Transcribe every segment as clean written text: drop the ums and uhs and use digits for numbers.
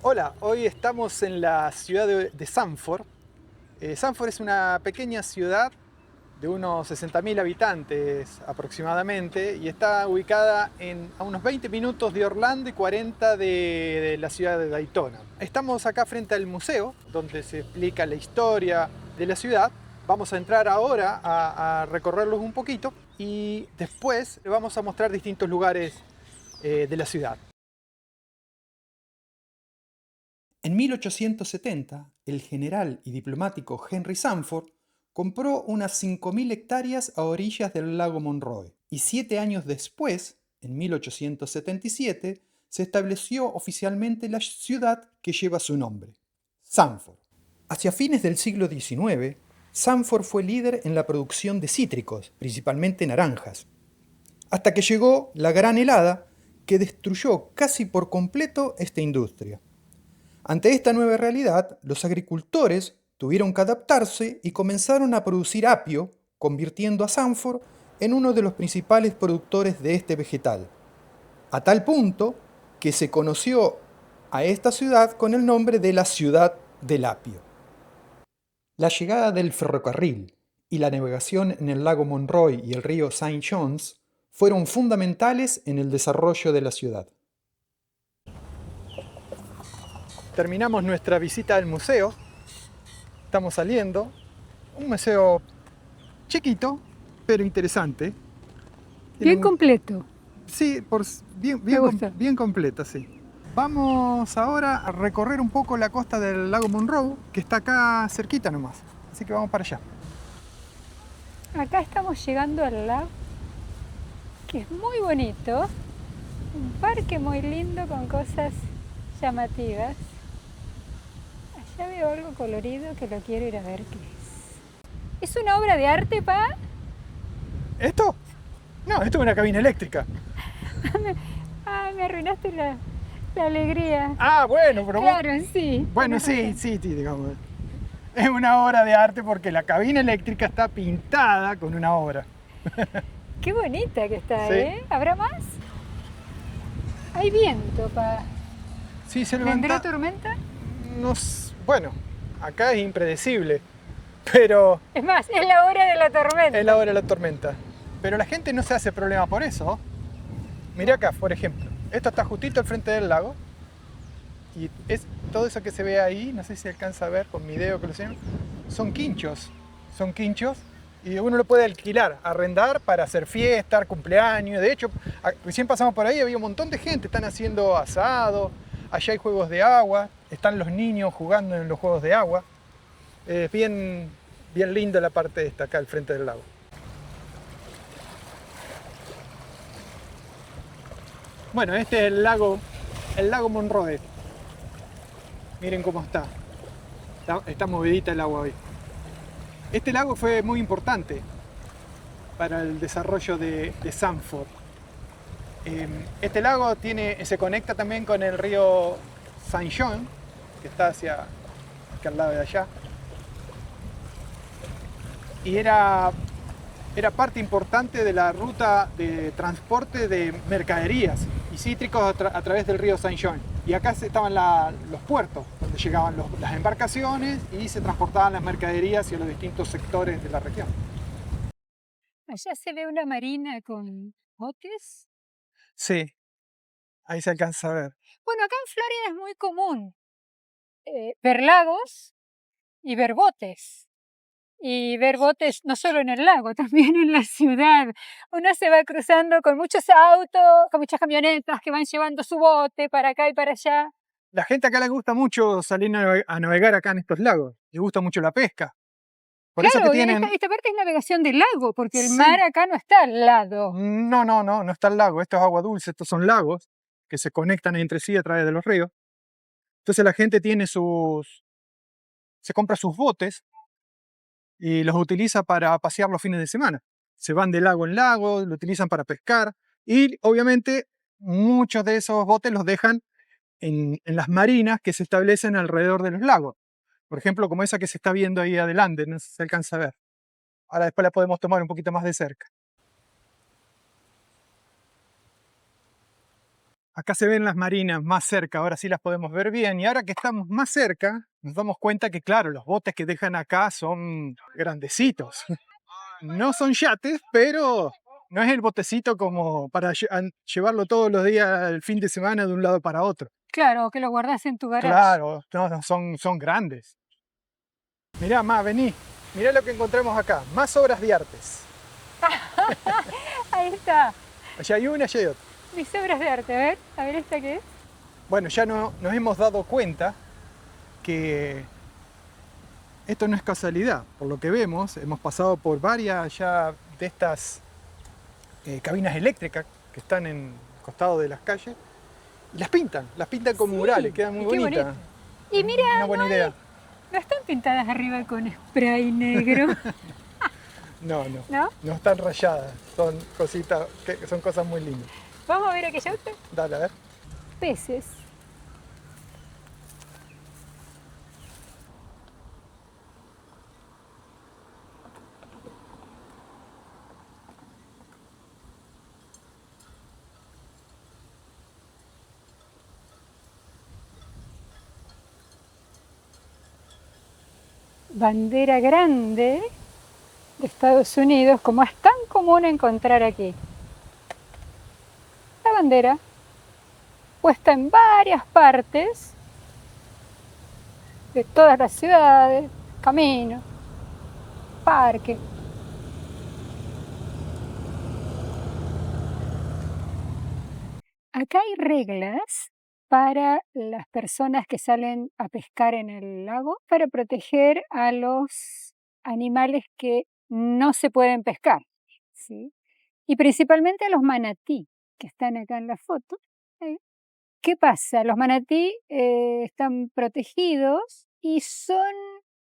Hola, hoy estamos en la ciudad de Sanford. Sanford es una pequeña ciudad de unos 60.000 habitantes aproximadamente y está ubicada a unos 20 minutos de Orlando y 40 de la ciudad de Daytona. Estamos acá frente al museo donde se explica la historia de la ciudad. Vamos a entrar ahora a recorrerlos un poquito y después le vamos a mostrar distintos lugares de la ciudad. En 1870, el general y diplomático Henry Sanford compró unas 5.000 hectáreas a orillas del lago Monroe y 7 años después, en 1877, se estableció oficialmente la ciudad que lleva su nombre, Sanford. Hacia fines del siglo XIX, Sanford fue líder en la producción de cítricos, principalmente naranjas, hasta que llegó la Gran Helada que destruyó casi por completo esta industria. Ante esta nueva realidad, los agricultores tuvieron que adaptarse y comenzaron a producir apio, convirtiendo a Sanford en uno de los principales productores de este vegetal, a tal punto que se conoció a esta ciudad con el nombre de la ciudad del apio. La llegada del ferrocarril y la navegación en el lago Monroe y el río St. Johns fueron fundamentales en el desarrollo de la ciudad. Terminamos nuestra visita al museo. Estamos saliendo. Un museo chiquito, pero interesante. Bien completo, Sí, me gusta. bien completa, sí. Vamos ahora a recorrer un poco la costa del lago Monroe, que está acá cerquita nomás. Así que vamos para allá. Acá estamos llegando al lago, que es muy bonito. Un parque muy lindo con cosas llamativas. Allá veo algo colorido que lo quiero ir a ver qué es. ¿Es una obra de arte, Pa? ¿Esto? No, esto es una cabina eléctrica. Me arruinaste la alegría. Ah, bueno, pero vos... Claro, sí. Bueno, tenés sí, razón. sí, sí, digamos. Es una obra de arte porque la cabina eléctrica está pintada con una obra. Qué bonita que está, Sí, ¿eh? ¿Habrá más? Hay viento, Pa. sí, se ¿Vendrá levanta... tormenta? Bueno, acá es impredecible, pero Es más, es la hora de la es la tormenta. hora de la tormenta. Pero la gente no se hace problema por eso. Mirá acá, por ejemplo. Esto está justito al frente del lago. Y es todo eso que se ve ahí, no sé si se alcanza a ver con mi dedo que lo sé, son quinchos. Son quinchos y uno lo puede alquilar, arrendar para hacer fiestas, cumpleaños. De hecho, recién pasamos por ahí, había un montón de gente, están haciendo asado, allá hay juegos de agua, están los niños jugando en los juegos de agua. Es bien linda la parte esta, acá al frente del lago. Bueno, este es el lago Monroe. Miren cómo está. Está movidita el agua hoy. Este lago fue muy importante para el desarrollo de Sanford. Este lago se conecta también con el río St. John, que está hacia al lado de allá. Y era parte importante de la ruta de transporte de mercaderías y cítricos a través del río St. John. Y acá estaban los puertos, donde llegaban las embarcaciones y se transportaban las mercaderías hacia los distintos sectores de la región. Allá se ve una marina con botes. Sí, ahí se alcanza a ver. Bueno, acá en Florida es muy común ver lagos y ver botes. Y ver botes no solo en el lago, también en la ciudad. Uno se va cruzando con muchos autos, con muchas camionetas que van llevando su bote para acá y para allá. La gente acá le gusta mucho salir a navegar acá en estos lagos. Le gusta mucho la pesca. Por eso que Claro, y esta, tienen... esta parte es navegación del lago, porque el mar Sí. acá no está al lado. No está el lago. Esto es agua dulce. Estos son lagos que se conectan entre sí a través de los ríos. Entonces la gente se compra sus botes y los utiliza para pasear los fines de semana. Se van de lago en lago, lo utilizan para pescar y obviamente muchos de esos botes los dejan en las marinas que se establecen alrededor de los lagos. Por ejemplo, como esa que se está viendo ahí adelante, no sé si se alcanza a ver. Ahora después la podemos tomar un poquito más de cerca. Acá se ven las marinas más cerca, ahora sí las podemos ver bien. Y ahora que estamos más cerca, nos damos cuenta que, claro, los botes que dejan acá son grandecitos. No son yates, pero no es el botecito como para llevarlo todos los días el fin de semana de un lado para otro. Claro, que lo guardás en tu garage. Claro, no, son grandes. Mirá, Ma, vení. Mirá lo que encontramos acá. Más obras de artes. Ahí está. Allá hay una, allá hay otra. Mis obras de arte, a ver esta qué es. Bueno, ya nos hemos dado cuenta que esto no es casualidad. Por lo que vemos, hemos pasado por varias ya de estas cabinas eléctricas que están en el costado de las calles y las pintan con Sí, murales, quedan muy qué bonitas. bonito. Y mira, Una buena idea. no están pintadas arriba con spray negro. No, ¿No? no están rayadas, son cositas, son cosas muy lindas. Vamos a ver aquella otra. Dale, a ver. Peces. Bandera grande de Estados Unidos, como es tan común encontrar aquí. La bandera, puesta en varias partes de todas las ciudades, caminos, parques. Acá hay reglas para las personas que salen a pescar en el lago para proteger a los animales que no se pueden pescar, ¿sí? Y principalmente a los manatí, que están acá en la foto. ¿Qué pasa? Los manatí están protegidos y son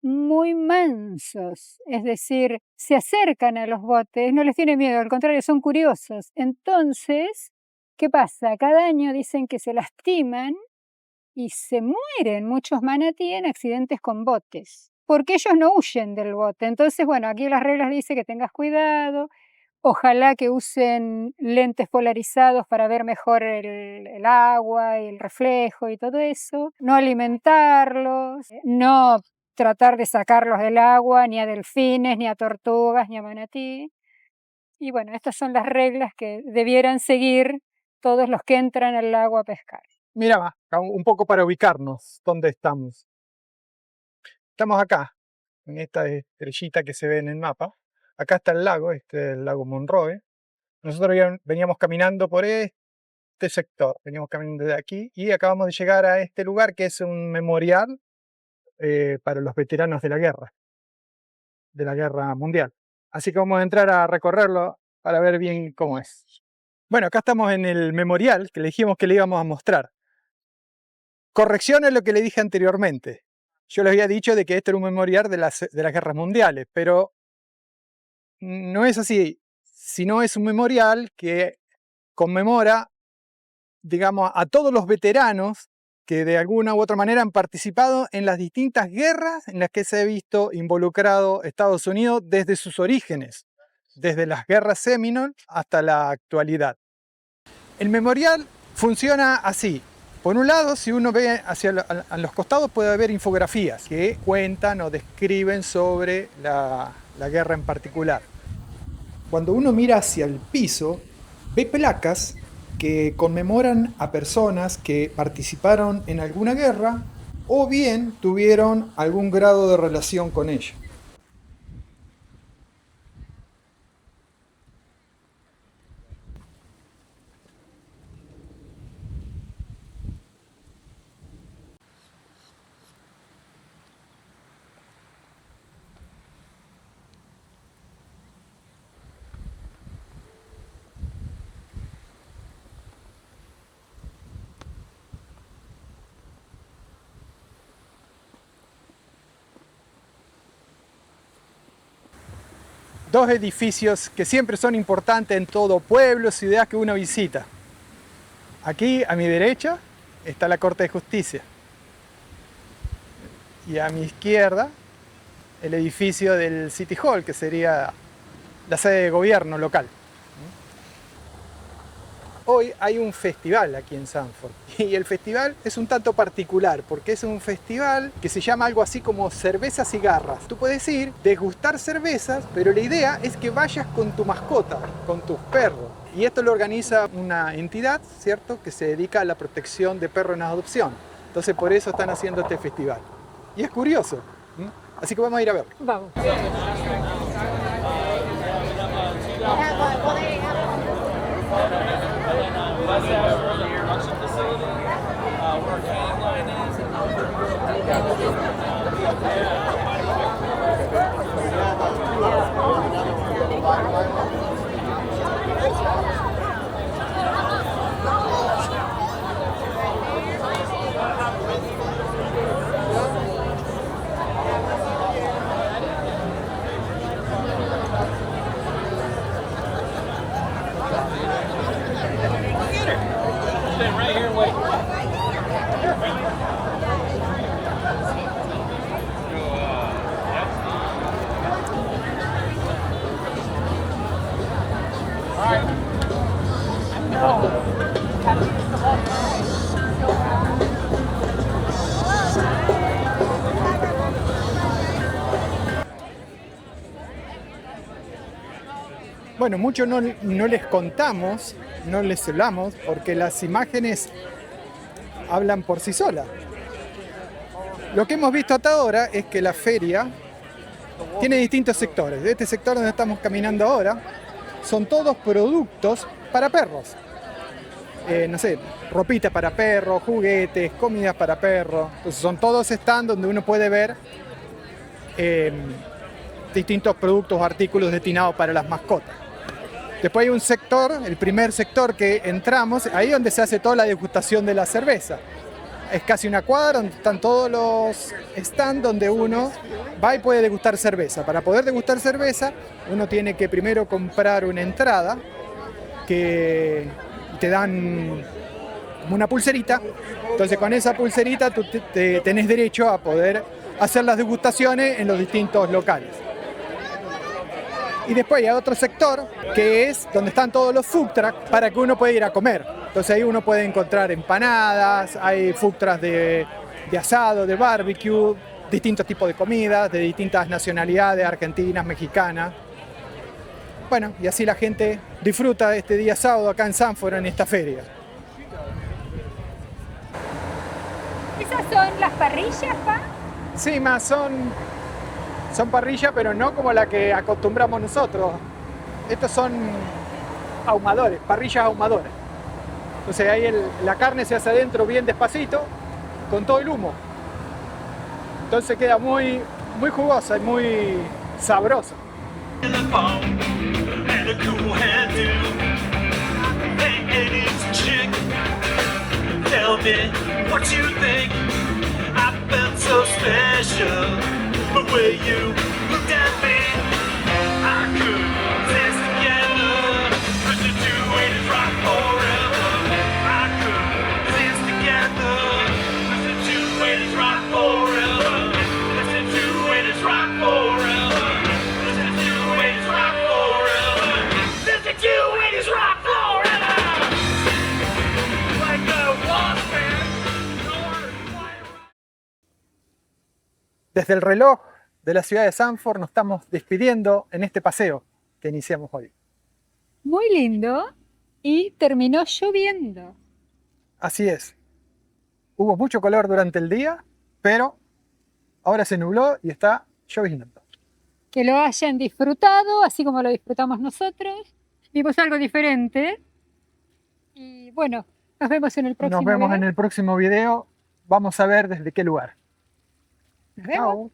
muy mansos, es decir, se acercan a los botes, no les tienen miedo, al contrario, son curiosos. Entonces, ¿qué pasa? Cada año dicen que se lastiman y se mueren muchos manatí en accidentes con botes, porque ellos no huyen del bote. Entonces, bueno, aquí las reglas dicen que tengas cuidado, ojalá que usen lentes polarizados para ver mejor el agua y el reflejo y todo eso, no alimentarlos, no tratar de sacarlos del agua, ni a delfines, ni a tortugas, ni a manatí. Y bueno, estas son las reglas que debieran seguir todos los que entran al lago a pescar. Mira, Va, un poco para ubicarnos, ¿dónde estamos? Estamos acá, en esta estrellita que se ve en el mapa. Acá está el lago, el lago Monroe. Nosotros veníamos caminando por este sector, veníamos caminando de aquí y acabamos de llegar a este lugar que es un memorial para los veteranos de la guerra mundial. Así que vamos a entrar a recorrerlo para ver bien cómo es. Bueno, acá estamos en el memorial que le dijimos que le íbamos a mostrar. Corrección a lo que le dije anteriormente. Yo les había dicho de que este era un memorial de las guerras mundiales, pero no es así, sino es un memorial que conmemora, digamos, a todos los veteranos que de alguna u otra manera han participado en las distintas guerras en las que se ha visto involucrado Estados Unidos desde sus orígenes, desde las guerras Seminole hasta la actualidad. El memorial funciona así. Por un lado, si uno ve a los costados puede haber infografías que cuentan o describen sobre la guerra en particular. Cuando uno mira hacia el piso, ve placas que conmemoran a personas que participaron en alguna guerra o bien tuvieron algún grado de relación con ella. Dos edificios que siempre son importantes en todo pueblo, ciudad que uno visita. Aquí a mi derecha está la Corte de Justicia y a mi izquierda el edificio del City Hall, que sería la sede de gobierno local. hoy hay un festival aquí en Zandvoort. Y el festival es un tanto particular porque es un festival que se llama algo así como cervezas y garras. Tú puedes ir, degustar cervezas, pero la idea es que vayas con tu mascota, con tus perros. Y esto lo organiza una entidad, ¿cierto?, que se dedica a la protección de perros en adopción. Entonces por eso están haciendo este festival. Y es curioso. Así que vamos a ir a ver. Vamos. Bueno, mucho no les contamos, no les hablamos, porque las imágenes hablan por sí solas. Lo que hemos visto hasta ahora es que la feria tiene distintos sectores. Este sector donde estamos caminando ahora son todos productos para perros. No sé, ropita para perros, juguetes, comidas para perros. Entonces son todos stands donde uno puede ver distintos productos o artículos destinados para las mascotas. Después hay un sector, el primer sector que entramos, ahí donde se hace toda la degustación de la cerveza. Es casi una cuadra donde están todos los stands donde uno va y puede degustar cerveza. Para poder degustar cerveza, uno tiene que primero comprar una entrada que te dan como una pulserita. Entonces con esa pulserita tú tenés derecho a poder hacer las degustaciones en los distintos locales. Y después hay otro sector que es donde están todos los food trucks para que uno pueda ir a comer. Entonces ahí uno puede encontrar empanadas, hay food trucks de asado, de barbecue, distintos tipos de comidas, de distintas nacionalidades, argentinas, mexicanas. Bueno, y así la gente disfruta este día sábado acá en Zandvoort en esta feria. ¿Esas son las parrillas, Pa? Sí, más son parrillas, pero no como la que acostumbramos nosotros. Estos son ahumadores, parrillas ahumadoras. Entonces ahí la carne se hace adentro bien despacito, con todo el humo. Entonces queda muy jugosa y muy sabrosa. The way you looked at me, I could dance together, listen to it rock forever. I could dance together, listen to it rock forever. Listen to it rock forever. Listen to it rock forever. Listen to it rock forever. Like a wasp man. Desde el reloj de la ciudad de Zandvoort nos estamos despidiendo en este paseo que iniciamos hoy. Muy lindo y terminó lloviendo. Así es. Hubo mucho calor durante el día, pero ahora se nubló y está lloviendo. Que lo hayan disfrutado, así como lo disfrutamos nosotros. Vimos algo diferente. Y bueno, nos vemos en el próximo Nos vemos video. en el próximo video. Vamos a ver desde qué lugar. Nos vemos. Chao.